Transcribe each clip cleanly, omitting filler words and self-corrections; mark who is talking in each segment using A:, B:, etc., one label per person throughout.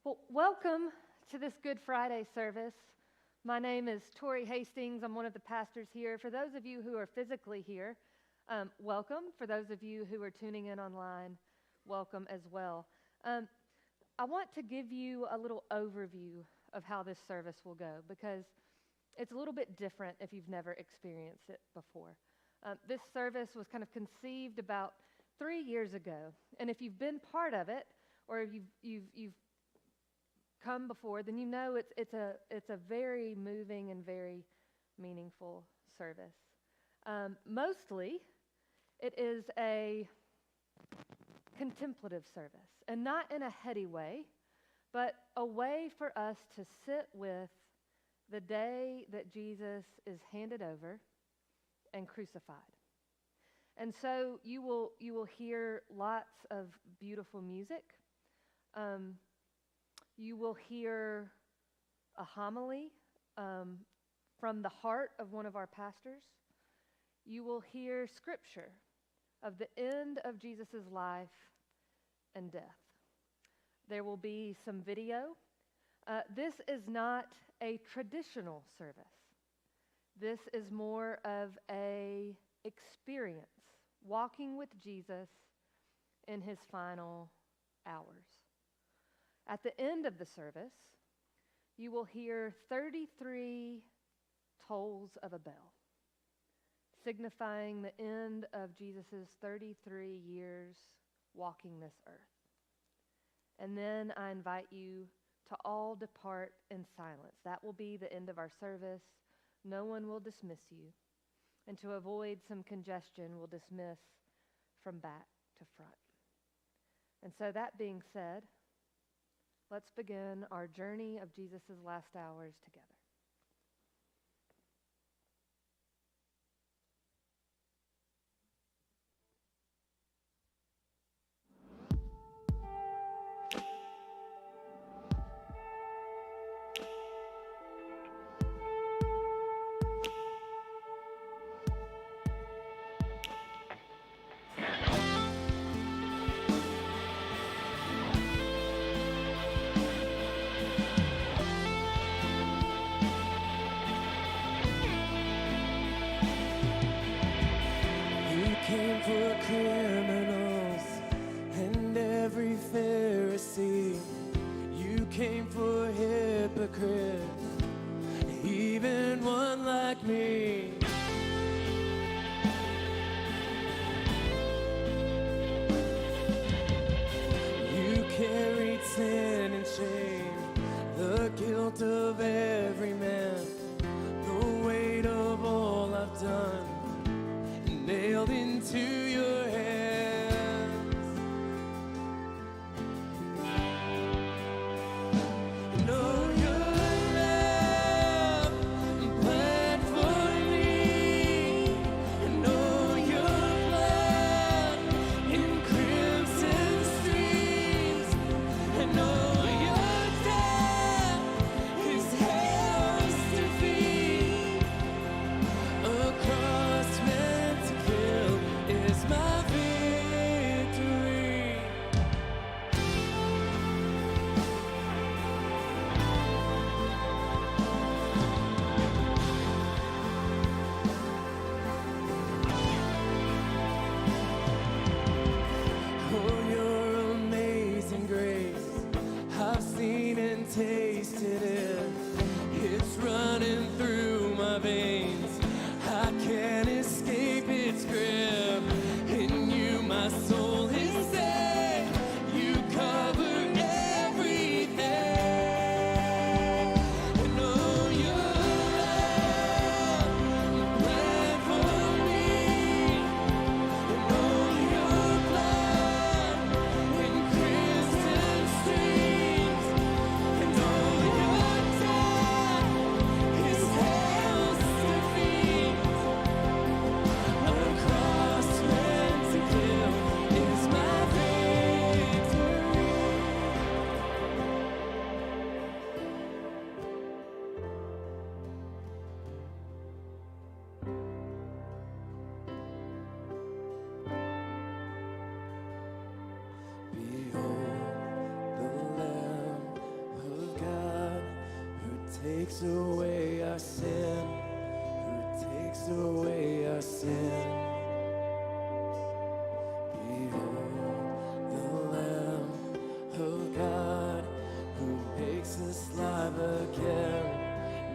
A: Well, welcome to this Good Friday service. My name is Tori Hastings. I'm one of the pastors here. For those of you who are physically here, welcome. For those of you who are tuning in online, welcome as well. I want to give you a little overview of how this service will go because it's a little bit different if you've never experienced it before. This service was kind of conceived about 3 years ago, and if you've been part of it or you've come before, then you know it's a very moving and very meaningful service. Mostly, it is a contemplative service, and not in a heady way, but a way for us to sit with the day that Jesus is handed over and crucified. And so you will hear lots of beautiful music. You will hear a homily from the heart of one of our pastors. You will hear scripture of the end of Jesus' life and death. There will be some video. This is not a traditional service. This is more of a experience, walking with Jesus in his final hours. At the end of the service, you will hear 33 tolls of a bell, signifying the end of Jesus' 33 years walking this earth. And then I invite you to all depart in silence. That will be the end of our service. No one will dismiss you. And to avoid some congestion, we'll dismiss from back to front. And so that being said, let's begin our journey of Jesus' last hours together.
B: Came for criminals and every Pharisee. You came for hypocrites, even one like me. You carried sin and shame, the guilt of every man, the weight of all I've done, nailed into your hands. Know your love bled for me. Know your blood in crimson streams. And know your death is hell's defeat. A cross meant to kill is my victory. takes away our sin, who takes away our sin. Behold the Lamb of God who makes us alive again,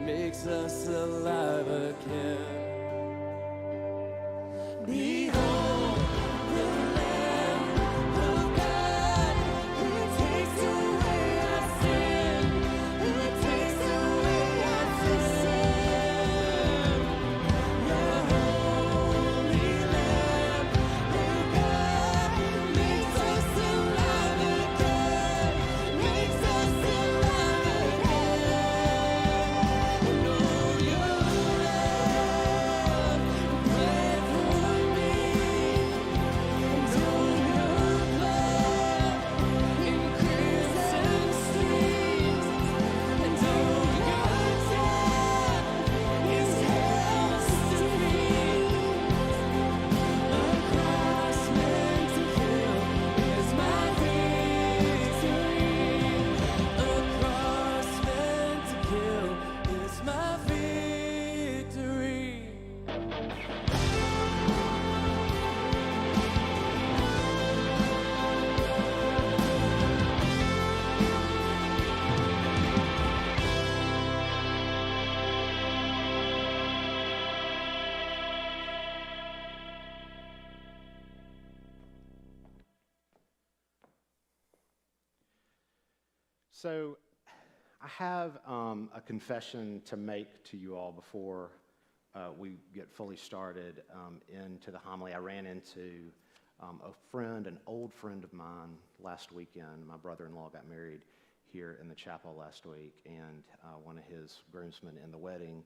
B: makes us alive again. Behold the Lamb of God who takes away our sin, who takes away our sin. The Holy Lamb of God makes us alive again, makes us alive again. And oh, your love bled for me, and oh, your blood in crimson streams, and oh, your death is hell's defeat. A cross meant to kill is my victory. A cross meant to kill is my victory.
C: So, I have a confession to make to you all before we get fully started into the homily. I ran into a friend, an old friend of mine, last weekend. My brother-in-law got married here in the chapel last week, and one of his groomsmen in the wedding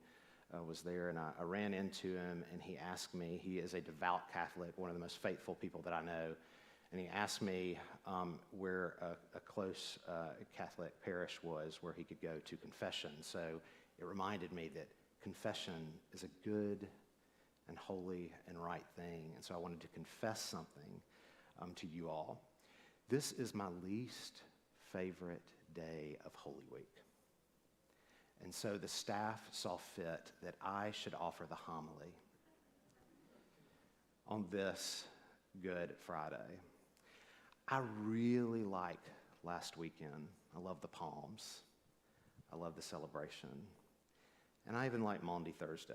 C: was there, and I ran into him, and he asked me, he is a devout Catholic, one of the most faithful people that I know, and he asked me where a close Catholic parish was where he could go to confession. So it reminded me that confession is a good and holy and right thing. And so I wanted to confess something to you all. This is my least favorite day of Holy Week. And so the staff saw fit that I should offer the homily on this Good Friday. I really like last weekend. I love the palms. I love the celebration. And I even like Maundy Thursday.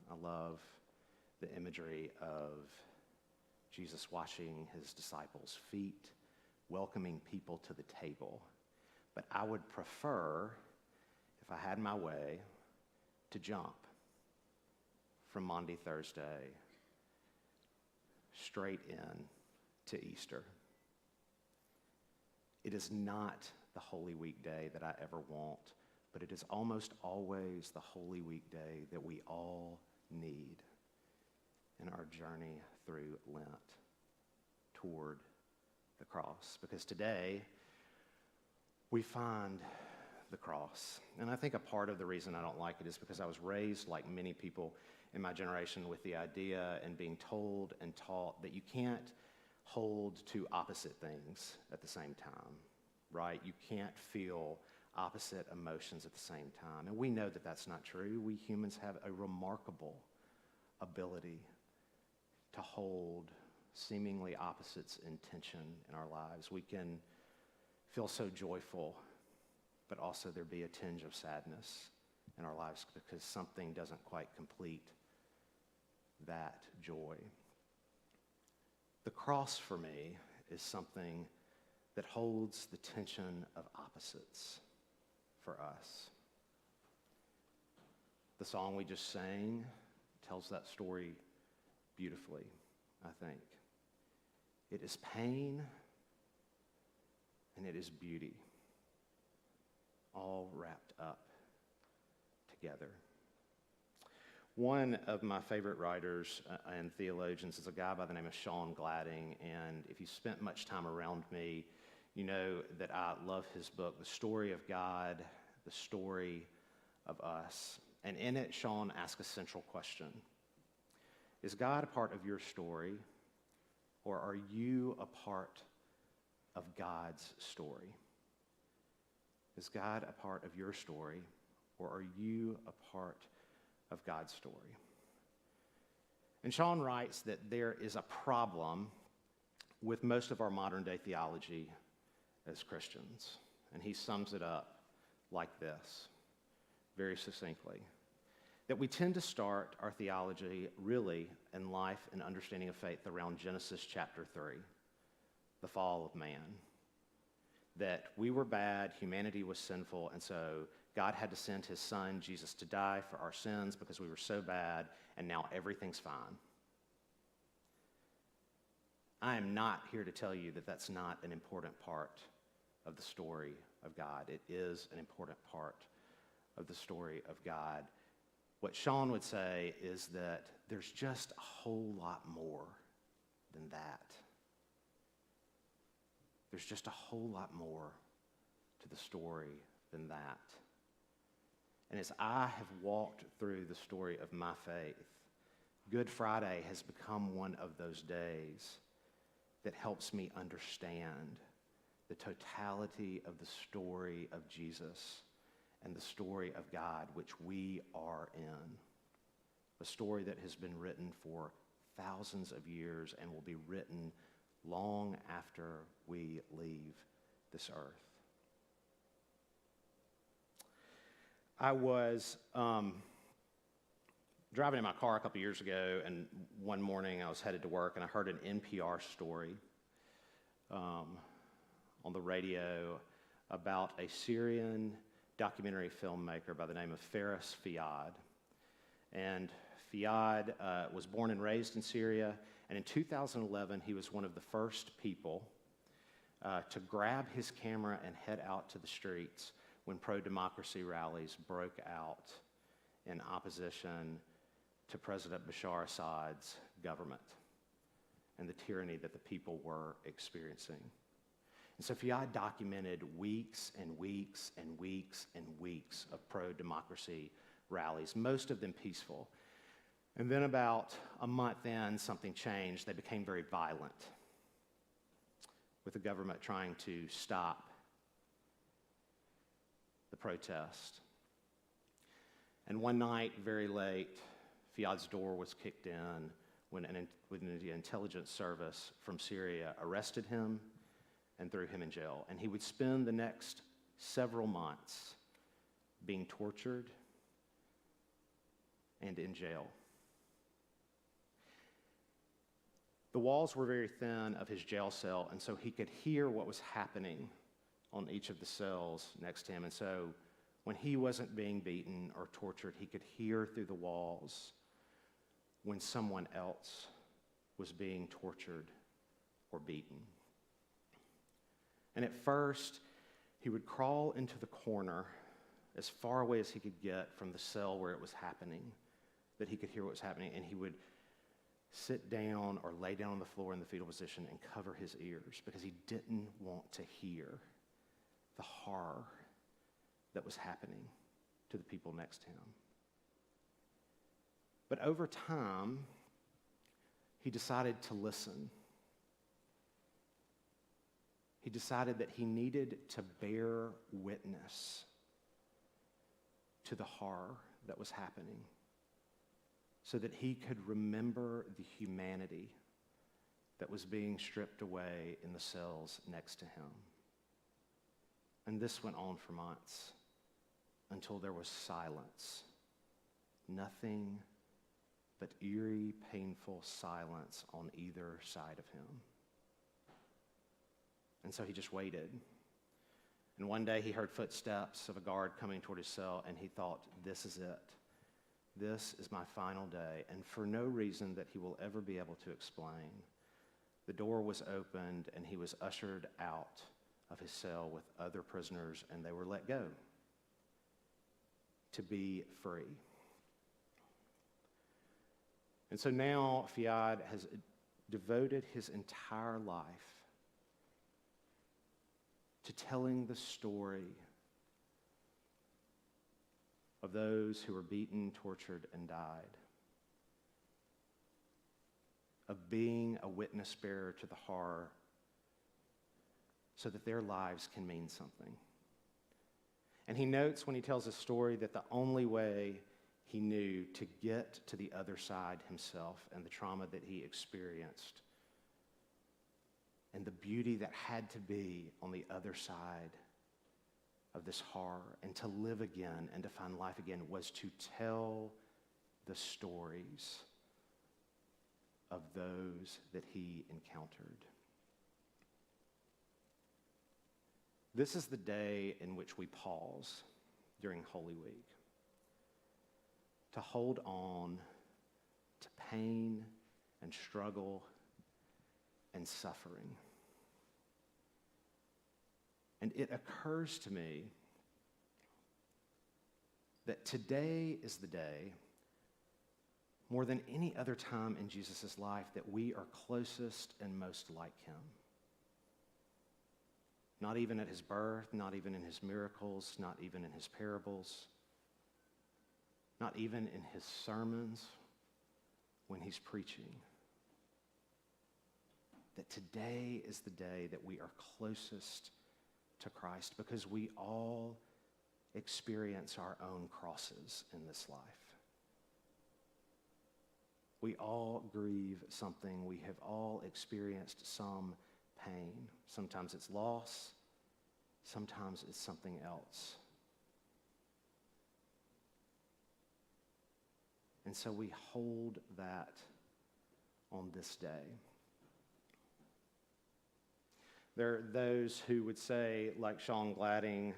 C: I love the imagery of Jesus washing his disciples' feet, welcoming people to the table. But I would prefer, if I had my way, to jump from Maundy Thursday straight in to Easter. It is not the Holy Week day that I ever want, but it is almost always the Holy Week day that we all need in our journey through Lent toward the cross. Because today we find the cross. And I think a part of the reason I don't like it is because I was raised, like many people in my generation, with the idea and being told and taught that you can't hold two opposite things at the same time, right? You can't feel opposite emotions at the same time. And we know that that's not true. We humans have a remarkable ability to hold seemingly opposites in tension in our lives. We can feel so joyful, but also there be a tinge of sadness in our lives because something doesn't quite complete that joy. The cross for me is something that holds the tension of opposites for us. The song we just sang tells that story beautifully, I think. It is pain and it is beauty, all wrapped up together. One of my favorite writers and theologians is a guy by the name of Sean Gladding, and if you spent much time around me, you know that I love his book, The Story of God, The Story of Us. And in it, Sean asks a central question. Is God a part of your story, or are you a part of God's story? Is God a part of your story, or are you a part of God's story? And Sean writes that there is a problem with most of our modern day theology as Christians. And he sums it up like this, very succinctly, that we tend to start our theology really in life and understanding of faith around Genesis chapter 3, the fall of man. That we were bad, humanity was sinful, and so God had to send his son, Jesus, to die for our sins because we were so bad, and now everything's fine. I am not here to tell you that that's not an important part of the story of God. It is an important part of the story of God. What Sean would say is that there's just a whole lot more than that. There's just a whole lot more to the story than that. And as I have walked through the story of my faith, Good Friday has become one of those days that helps me understand the totality of the story of Jesus and the story of God, which we are in. A story that has been written for thousands of years and will be written long after we leave this earth. I was driving in my car a couple years ago, and one morning I was headed to work, and I heard an NPR story on the radio about a Syrian documentary filmmaker by the name of Faris Fiad. And Fiad was born and raised in Syria, and in 2011 he was one of the first people to grab his camera and head out to the streets when pro-democracy rallies broke out in opposition to President Bashar Assad's government and the tyranny that the people were experiencing. And so Fiad documented weeks and weeks and weeks and weeks of pro-democracy rallies, most of them peaceful. And then about a month in, something changed. They became very violent, with the government trying to stop the protest. And one night, very late, Fiad's door was kicked in when the intelligence service from Syria arrested him and threw him in jail. And he would spend the next several months being tortured and in jail. The walls were very thin of his jail cell, and so he could hear what was happening on each of the cells next to him. And so when he wasn't being beaten or tortured, he could hear through the walls when someone else was being tortured or beaten. And at first, he would crawl into the corner as far away as he could get from the cell where it was happening, that he could hear what was happening, and he would sit down or lay down on the floor in the fetal position and cover his ears because he didn't want to hear the horror that was happening to the people next to him. But over time, he decided to listen. He decided that he needed to bear witness to the horror that was happening so that he could remember the humanity that was being stripped away in the cells next to him. And this went on for months until there was silence. Nothing but eerie, painful silence on either side of him. And so he just waited. And one day he heard footsteps of a guard coming toward his cell, and he thought, this is it. This is my final day. And for no reason that he will ever be able to explain, the door was opened and he was ushered out of his cell with other prisoners, and they were let go to be free. And so now Fiad has devoted his entire life to telling the story of those who were beaten, tortured, and died, of being a witness bearer to the horror so that their lives can mean something. And he notes when he tells his story that the only way he knew to get to the other side himself and the trauma that he experienced and the beauty that had to be on the other side of this horror and to live again and to find life again was to tell the stories of those that he encountered. This is the day in which we pause during Holy Week to hold on to pain and struggle and suffering. And it occurs to me that today is the day, more than any other time in Jesus' life, that we are closest and most like him. Not even at his birth, not even in his miracles, not even in his parables, not even in his sermons when he's preaching. That today is the day that we are closest to Christ because we all experience our own crosses in this life. We all grieve something. We have all experienced some pain. Sometimes it's loss. Sometimes it's something else. And so we hold that on this day. There are those who would say, like Sean Gladding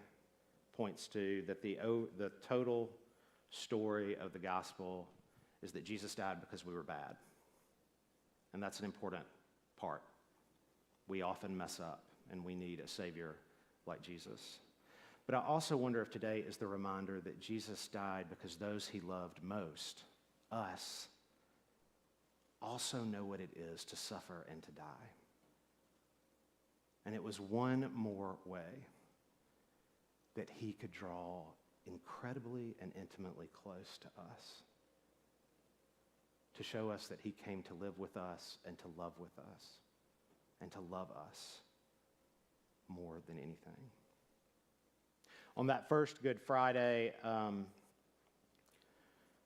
C: points to, that the total story of the gospel is that Jesus died because we were bad. And that's an important part. We often mess up, and we need a Savior like Jesus. But I also wonder if today is the reminder that Jesus died because those he loved most, us, also know what it is to suffer and to die. And it was one more way that he could draw incredibly and intimately close to us, to show us that he came to live with us and to love with us and to love us more than anything. On that first Good Friday,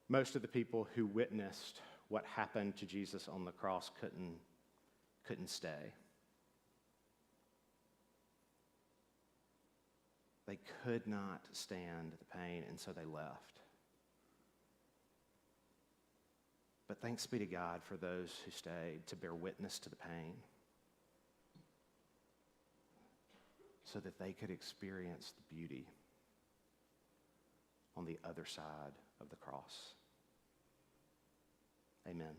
C: most of the people who witnessed what happened to Jesus on the cross couldn't stay. They could not stand the pain, and so they left. But thanks be to God for those who stayed to bear witness to the pain so that they could experience the beauty on the other side of the cross. Amen.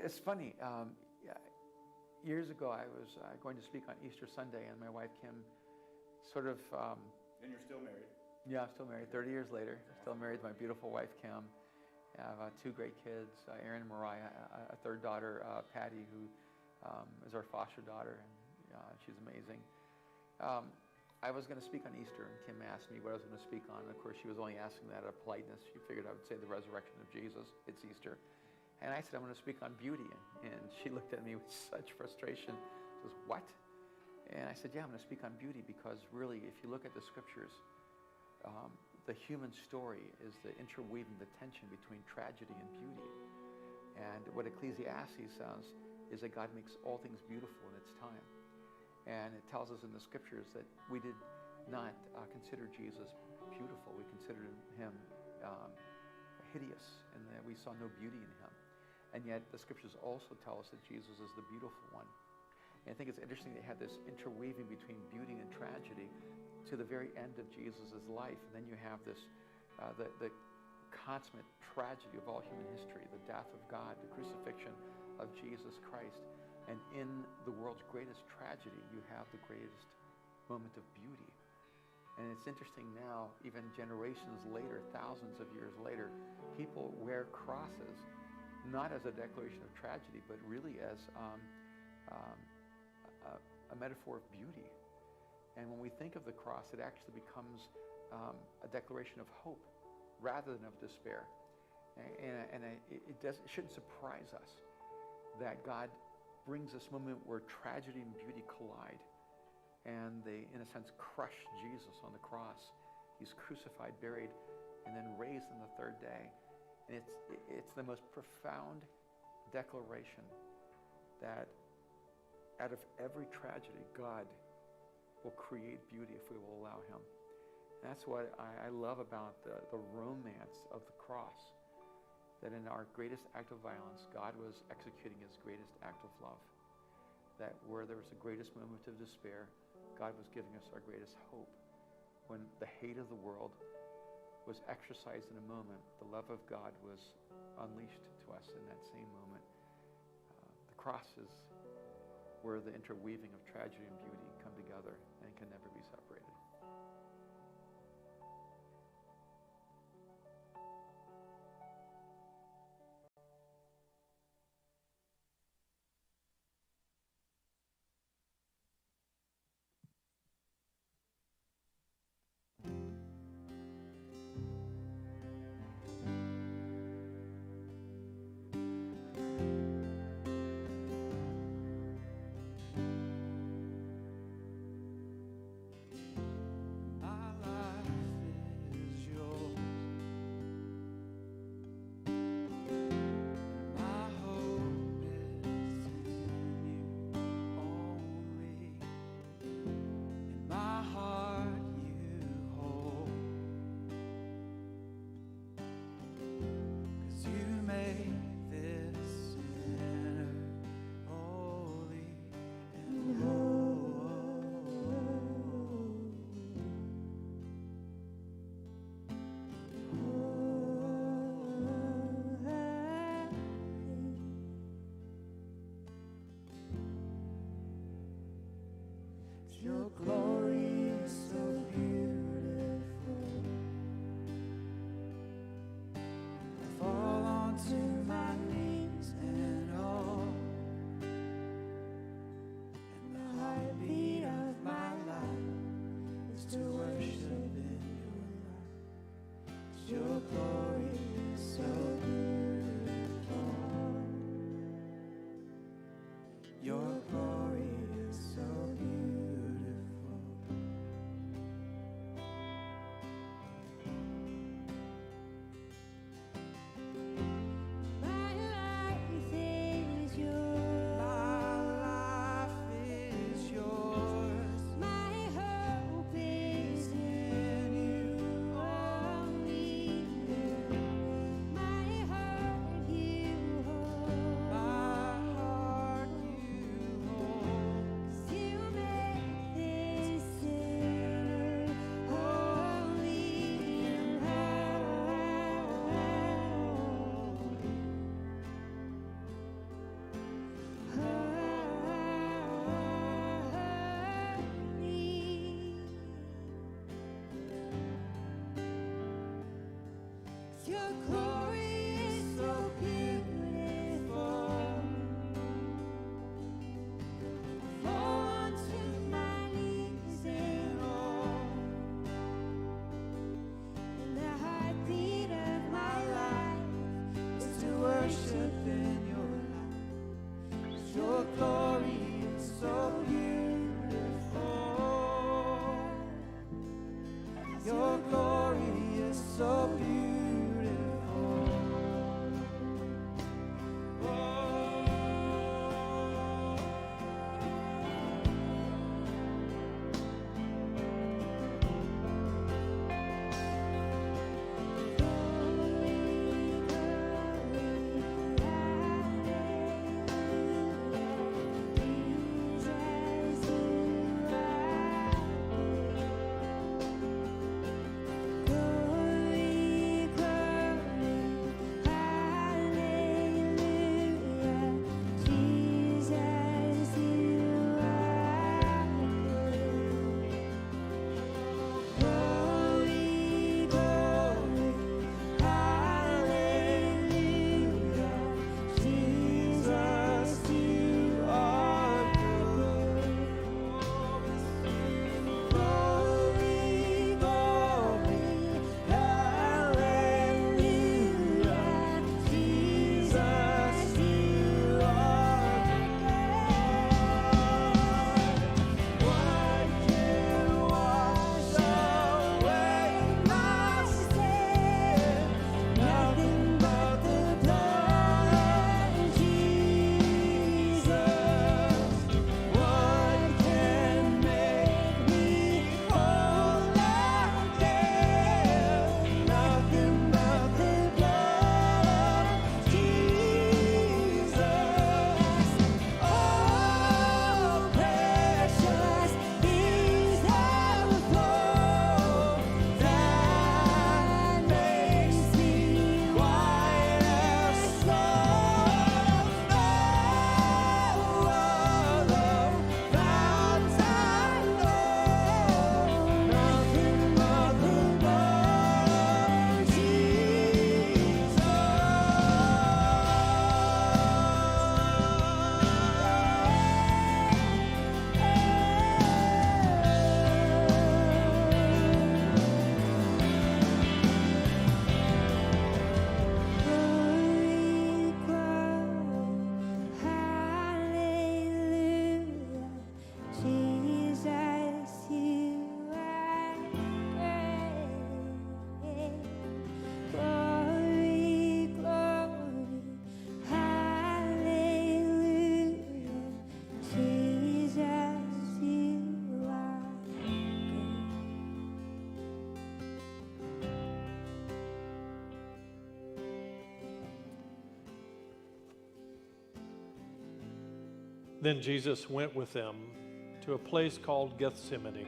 D: It's funny. Years ago, I was going to speak on Easter Sunday, and my wife Kim sort of...
E: And you're still married?
D: Yeah, I'm still married. 30 years later, still married to my beautiful wife Kim. I have two great kids, Aaron and Mariah, a third daughter, Patty, who is our foster daughter, and she's amazing. I was going to speak on Easter, and Kim asked me what I was going to speak on. And of course, she was only asking that out of politeness. She figured I would say the resurrection of Jesus. It's Easter. And I said, I'm going to speak on beauty. And she looked at me with such frustration. She says, what? And I said, yeah, I'm going to speak on beauty because really, if you look at the scriptures, the human story is the interweaving, the tension between tragedy and beauty. And what Ecclesiastes says is that God makes all things beautiful in its time. And it tells us in the scriptures that we did not consider Jesus beautiful. We considered him hideous, and that we saw no beauty in him. And yet the scriptures also tell us that Jesus is the beautiful one. And I think it's interesting they had this interweaving between beauty and tragedy to the very end of Jesus' life. And then you have this, the consummate tragedy of all human history, the death of God, the crucifixion of Jesus Christ. And in the world's greatest tragedy, you have the greatest moment of beauty. And it's interesting now, even generations later, thousands of years later, people wear crosses not as a declaration of tragedy, but really as a metaphor of beauty. And when we think of the cross, it actually becomes a declaration of hope rather than of despair. It shouldn't surprise us that God brings this moment where tragedy and beauty collide, and they, in a sense, crush Jesus on the cross. He's crucified, buried, and then raised on the third day. And it's the most profound declaration that out of every tragedy, God will create beauty if we will allow him. And that's what I love about the romance of the cross, that in our greatest act of violence, God was executing his greatest act of love. That where there was the greatest moment of despair, God was giving us our greatest hope. When the hate of the world was exercised in a moment, the love of God was unleashed to us in that same moment. The cross is where the interweaving of tragedy and beauty come together and can never be separated.
B: Your glory is so beautiful. I fall onto my knees and all. And the heartbeat of my life is to worship in your light. 'Cause your glory is so beautiful. Your glory is so beautiful. Your glory is so beautiful. I fall onto my knees in awe. And the heartbeat of my life is to worship in your light. 'Cause your glory is so beautiful. Your glory is so beautiful. Glory
E: Then Jesus went with them to a place called Gethsemane.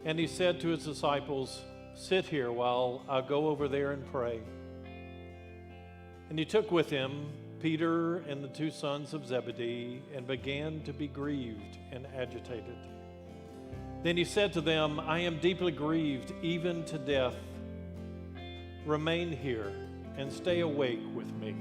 E: And he said to his disciples, "Sit here while I go over there and pray." And he took with him Peter and the two sons of Zebedee and began to be grieved and agitated. Then he said to them, "I am deeply grieved, even to death. Remain here and stay awake with me."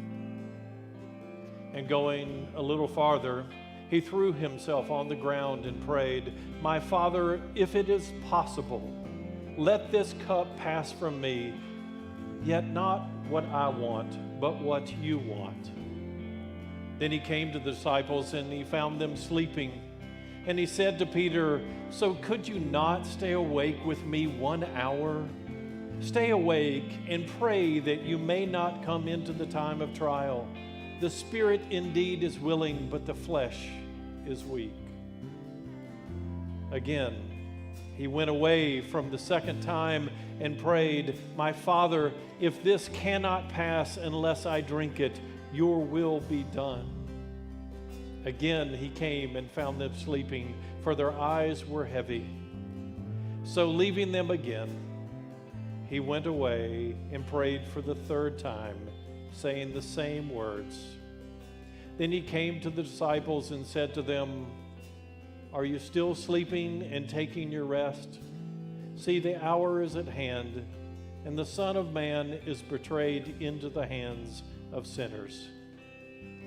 E: And going a little farther, he threw himself on the ground and prayed, "My Father, if it is possible, let this cup pass from me, yet not what I want, but what you want." Then he came to the disciples and he found them sleeping. And he said to Peter, "So could you not stay awake with me 1 hour? Stay awake and pray that you may not come into the time of trial. The spirit indeed is willing, but the flesh is weak." Again, he went away from the second time and prayed, "My Father, if this cannot pass unless I drink it, your will be done." Again he came and found them sleeping, for their eyes were heavy. So leaving them again, he went away and prayed for the third time, saying the same words. Then he came to the disciples and said to them, "Are you still sleeping and taking your rest? See, the hour is at hand, and the Son of Man is betrayed into the hands of sinners.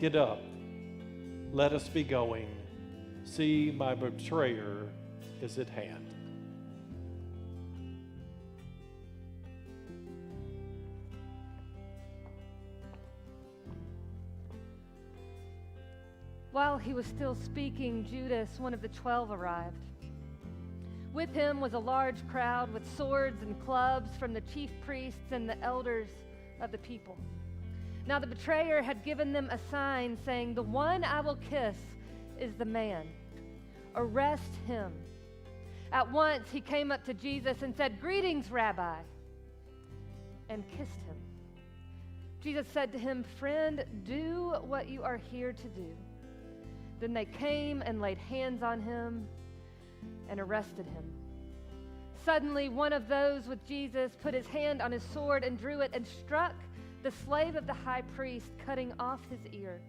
E: Get up, let us be going. See, my betrayer is at hand."
A: While he was still speaking, Judas, one of the 12, arrived. With him was a large crowd with swords and clubs from the chief priests and the elders of the people. Now the betrayer had given them a sign saying, "The one I will kiss is the man. Arrest him." At once he came up to Jesus and said, "Greetings, Rabbi," and kissed him. Jesus said to him, "Friend, do what you are here to do." Then they came and laid hands on him and arrested him. Suddenly, one of those with Jesus put his hand on his sword and drew it and struck the slave of the high priest, cutting off his ear.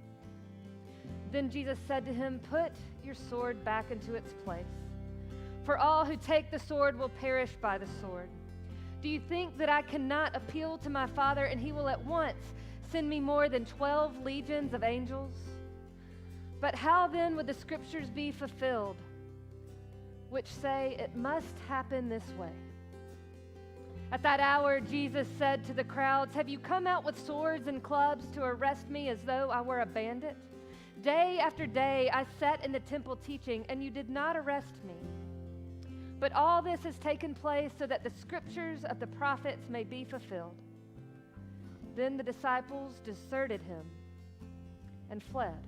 A: Then Jesus said to him, "Put your sword back into its place, for all who take the sword will perish by the sword. Do you think that I cannot appeal to my Father, and he will at once send me more than 12 legions of angels? But how then would the scriptures be fulfilled, which say it must happen this way?" At that hour, Jesus said to the crowds, "Have you come out with swords and clubs to arrest me as though I were a bandit? Day after day I sat in the temple teaching, and you did not arrest me. But all this has taken place so that the scriptures of the prophets may be fulfilled." Then the disciples deserted him and fled.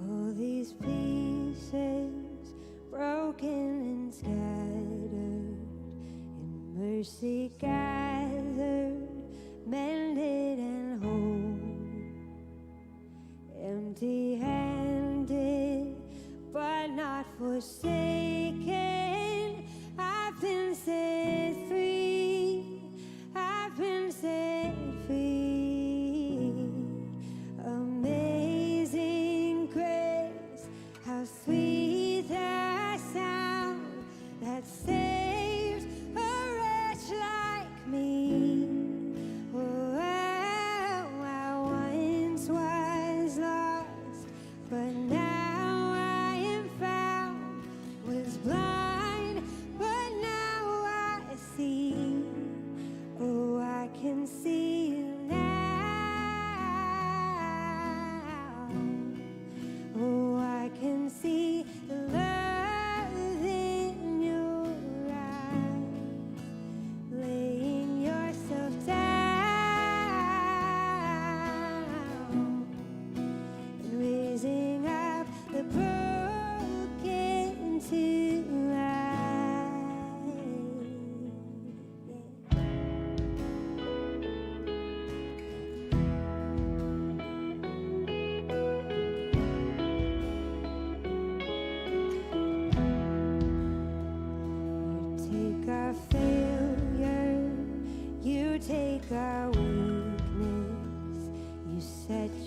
B: All these pieces broken and scattered, in mercy gathered, mended and whole, empty-handed but not forsaken. I've been set free, I've been set free. Amazing grace, how sweet the sound that saves a wretch like me. Oh, I once was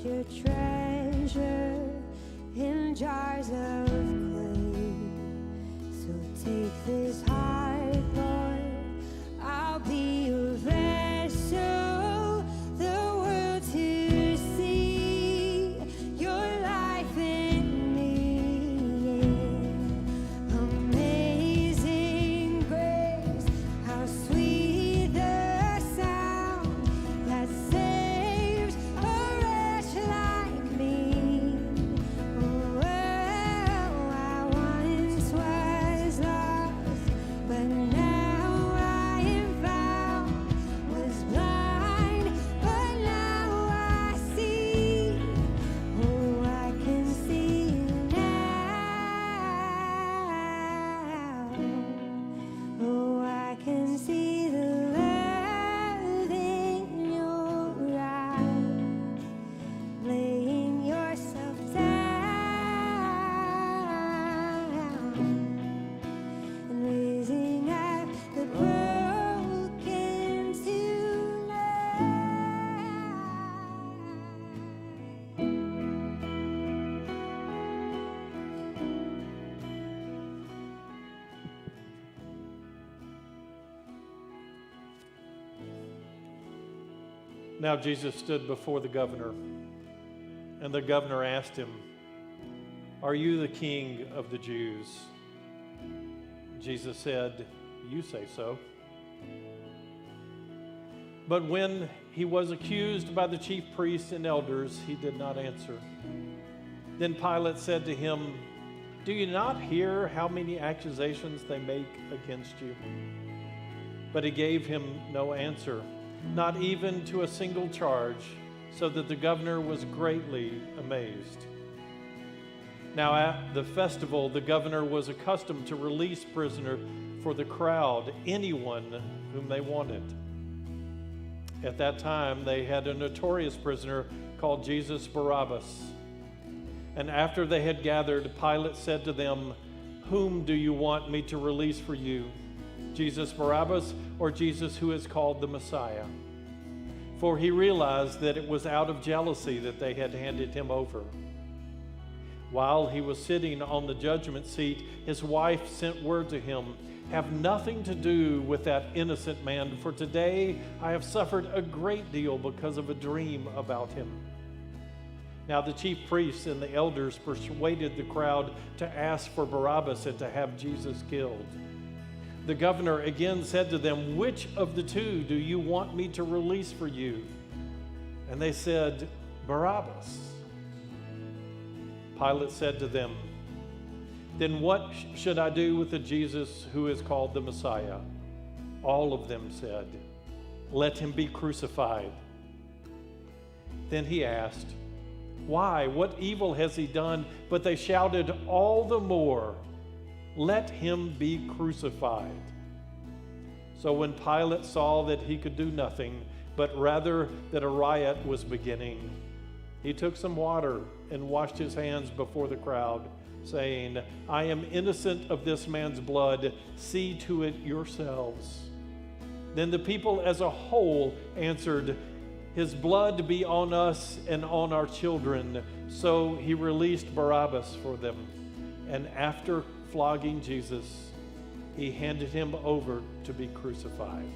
B: your treasure in jars of clay. So take this heart, Lord, I'll be your vessel, the world to see your life in me. Amazing grace, how sweet the sound that saves a wretch like me. Oh, I once was lost, but now I am found. Was blind, but now I see. Oh, I can see now. Oh, I can see the love in your eyes, laying yourself down and raising up the broken to
E: Now Jesus stood before the governor, and the governor asked him, "Are you the king of the Jews?" Jesus said, "You say so." But when he was accused by the chief priests and elders, he did not answer. Then Pilate said to him, "Do you not hear how many accusations they make against you?" But he gave him no answer, not even to a single charge, so that the governor was greatly amazed. Now at the festival, the governor was accustomed to release prisoner for the crowd, anyone whom they wanted. At that time, they had a notorious prisoner called Jesus Barabbas. And after they had gathered, Pilate said to them, "Whom do you want me to release for you, Jesus Barabbas or Jesus who is called the Messiah?" For he realized that it was out of jealousy that they had handed him over. While he was sitting on the judgment seat, his wife sent word to him, "Have nothing to do with that innocent man, for today I have suffered a great deal because of a dream about him." Now the chief priests and the elders persuaded the crowd to ask for Barabbas and to have Jesus killed. The governor again said to them, "Which of the two do you want me to release for you?" And they said, "Barabbas." Pilate said to them, "Then what should I do with the Jesus who is called the Messiah?" All of them said, "Let him be crucified." Then he asked, "Why? What evil has he done?" But they shouted all the more, "Let him be crucified." So when Pilate saw that he could do nothing, but rather that a riot was beginning, he took some water and washed his hands before the crowd, saying, "I am innocent of this man's blood. See to it yourselves." Then the people as a whole answered, "His blood be on us and on our children." So he released Barabbas for them. And after flogging Jesus, he handed him over to be crucified.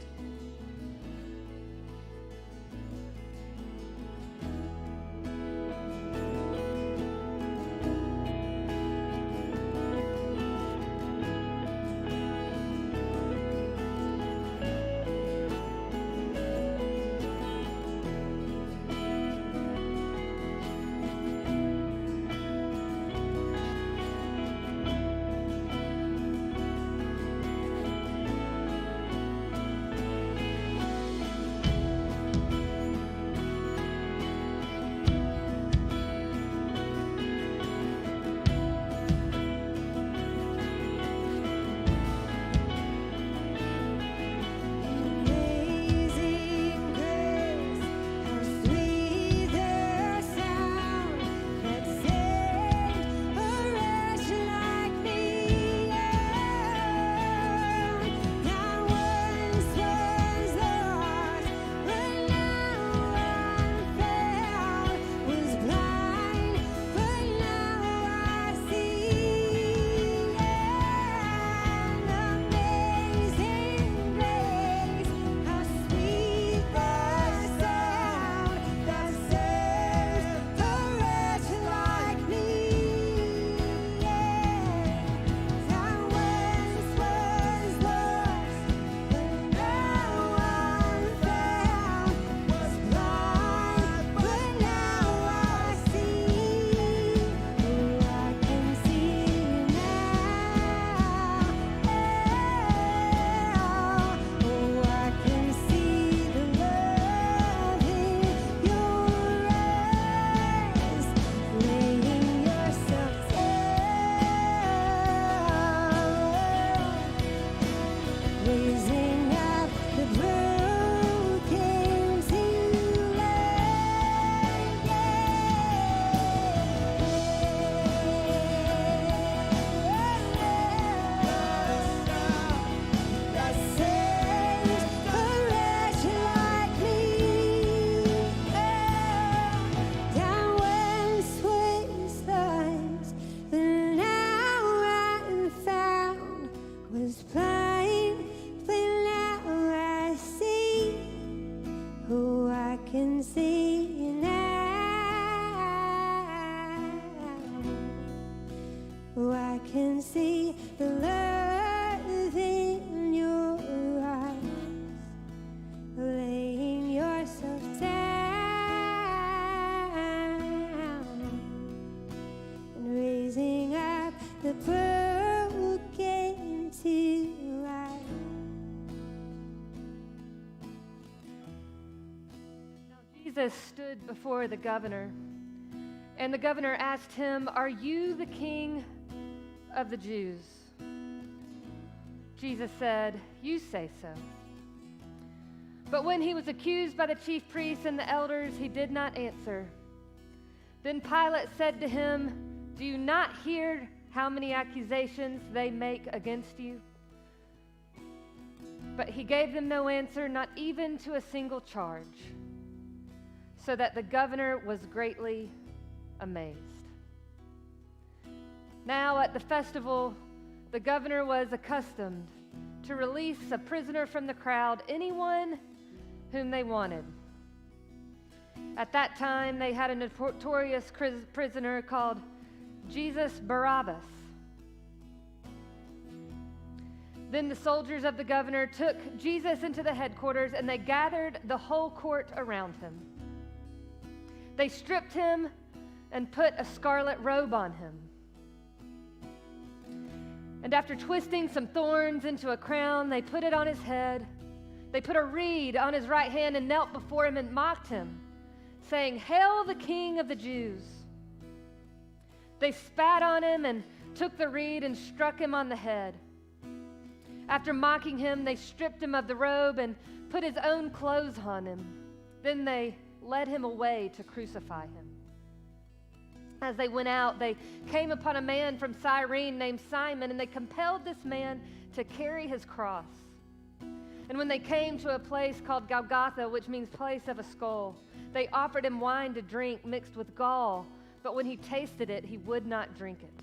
B: raising up the broken to life. That saves a wretch like me. Down went sweet lines, but now I'm found was blind, but now I see who I can see now. Who I can see the love in your eyes, laying yourself down and raising up the broken to life.
A: Jesus stood before the governor, and the governor asked him, "Are you the king of the Jews?" Jesus said, "You say so." But when he was accused by the chief priests and the elders, he did not answer. Then Pilate said to him, "Do you not hear how many accusations they make against you?" But he gave them no answer, not even to a single charge, so that the governor was greatly amazed. Now at the festival, the governor was accustomed to release a prisoner from the crowd, anyone whom they wanted. At that time, they had a notorious prisoner called Jesus Barabbas. Then the soldiers of the governor took Jesus into the headquarters, and they gathered the whole court around him. They stripped him and put a scarlet robe on him. And after twisting some thorns into a crown, they put it on his head. They put a reed on his right hand and knelt before him and mocked him, saying, "Hail the King of the Jews." They spat on him and took the reed and struck him on the head. After mocking him, they stripped him of the robe and put his own clothes on him. Then they led him away to crucify him. As they went out, they came upon a man from Cyrene named Simon, and they compelled this man to carry his cross. And when they came to a place called Golgotha, which means place of a skull, they offered him wine to drink mixed with gall, but when he tasted it, he would not drink it.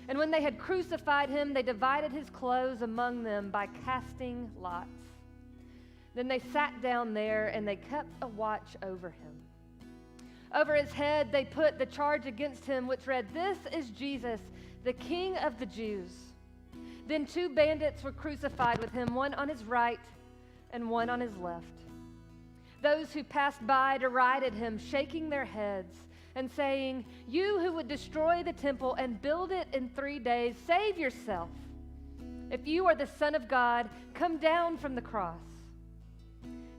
A: And when they had crucified him, they divided his clothes among them by casting lots. Then they sat down there, and they kept a watch over him. Over his head, they put the charge against him, which read, "This is Jesus, the King of the Jews." Then 2 bandits were crucified with him, one on his right and one on his left. Those who passed by derided him, shaking their heads and saying, "You who would destroy the temple and build it in 3 days, save yourself. If you are the Son of God, come down from the cross."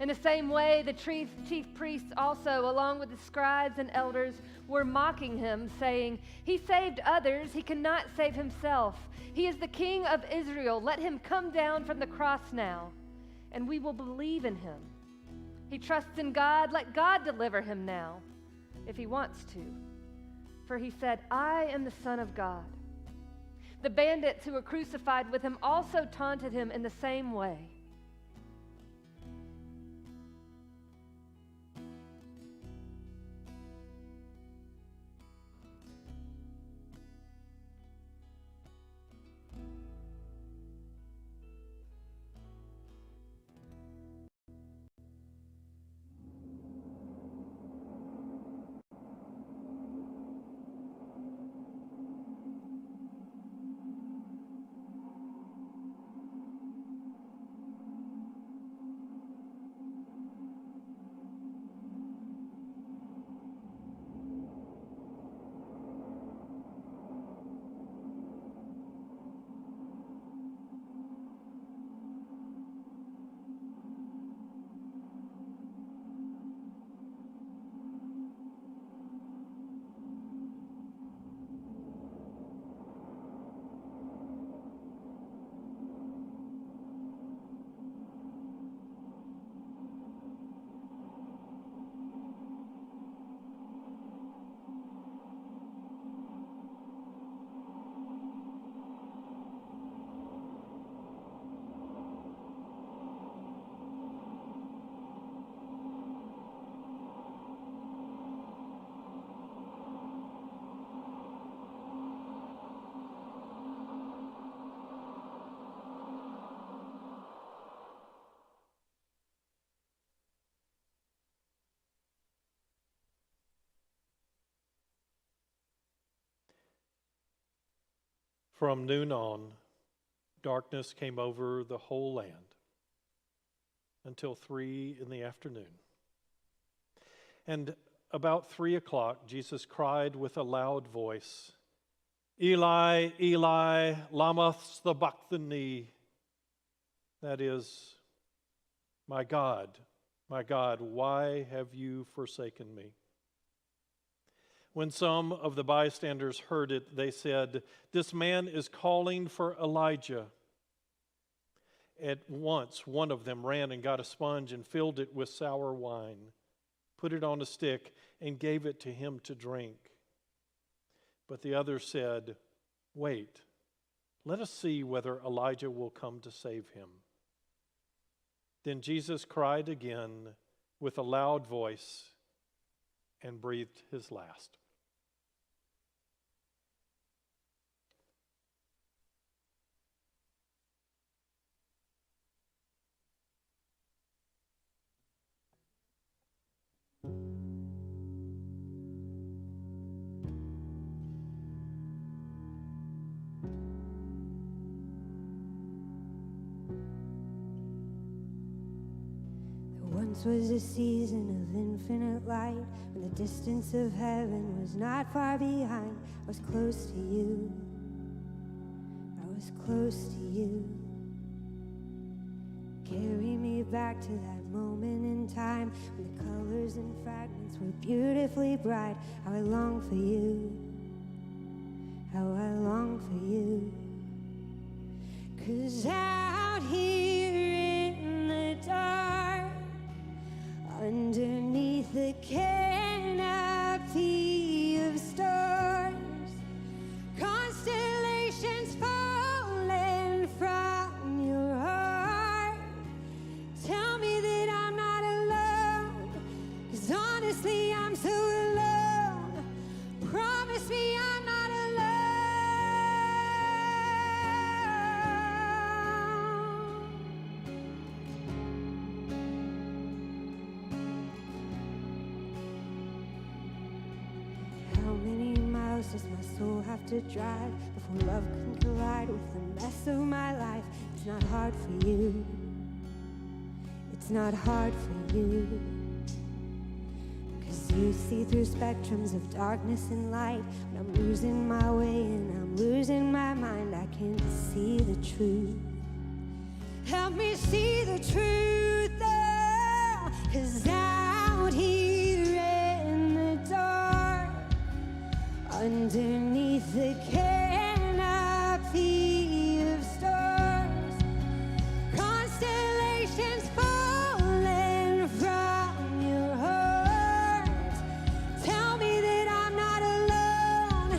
A: In the same way, the chief priests also, along with the scribes and elders, were mocking him, saying, "He saved others, he cannot save himself. He is the King of Israel. Let him come down from the cross now, and we will believe in him. He trusts in God. Let God deliver him now, if he wants to. For he said, 'I am the Son of God.'" The bandits who were crucified with him also taunted him in the same way.
E: From noon on, darkness came over the whole land until 3 in the afternoon. And about 3 o'clock, Jesus cried with a loud voice, Eli, Eli, lama sabachthani. That is, my God, why have you forsaken me? When some of the bystanders heard it, they said, this man is calling for Elijah. At once, one of them ran and got a sponge and filled it with sour wine, put it on a stick, and gave it to him to drink. But the other said, wait, let us see whether Elijah will come to save him. Then Jesus cried again with a loud voice and breathed his last.
B: Once was a season of infinite light, when the distance of heaven was not far behind. I was close to you. I was close to you. Carry me back to that moment in time when the colors and fragments were beautifully bright. How I long for you. How I long for you. 'Cause out here in the dark, underneath the canopy of stars, constellations falling from your heart. Tell me that I'm not alone, 'cause honestly I'm so alone. Promise me I'm not alone. How many miles does my soul have to drive before love can collide with the mess of my life? It's not hard for you. It's not hard for you. 'Cause you see through spectrums of darkness and light. When I'm losing my way and I'm losing my mind, I can see the truth. Help me see the truth, oh, 'cause out here in the dark, underneath the canopy of stars, constellations falling from your heart. Tell me that I'm not alone,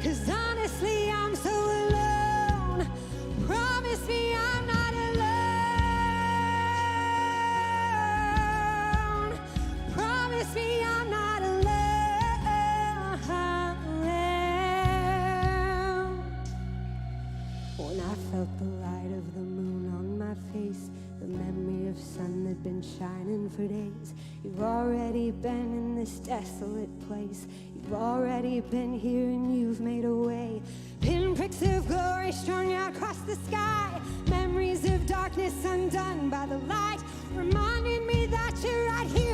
B: 'cause honestly I'm so alone. Promise me I'm not alone. Promise me I'm not alone. When I felt the light of the moon on my face, the memory of sun that'd been shining for days. You've already been in this desolate place. You've already been here and you've made a way. Pinpricks of glory strung out across the sky. Memories of darkness undone by the light, reminding me that you're right here.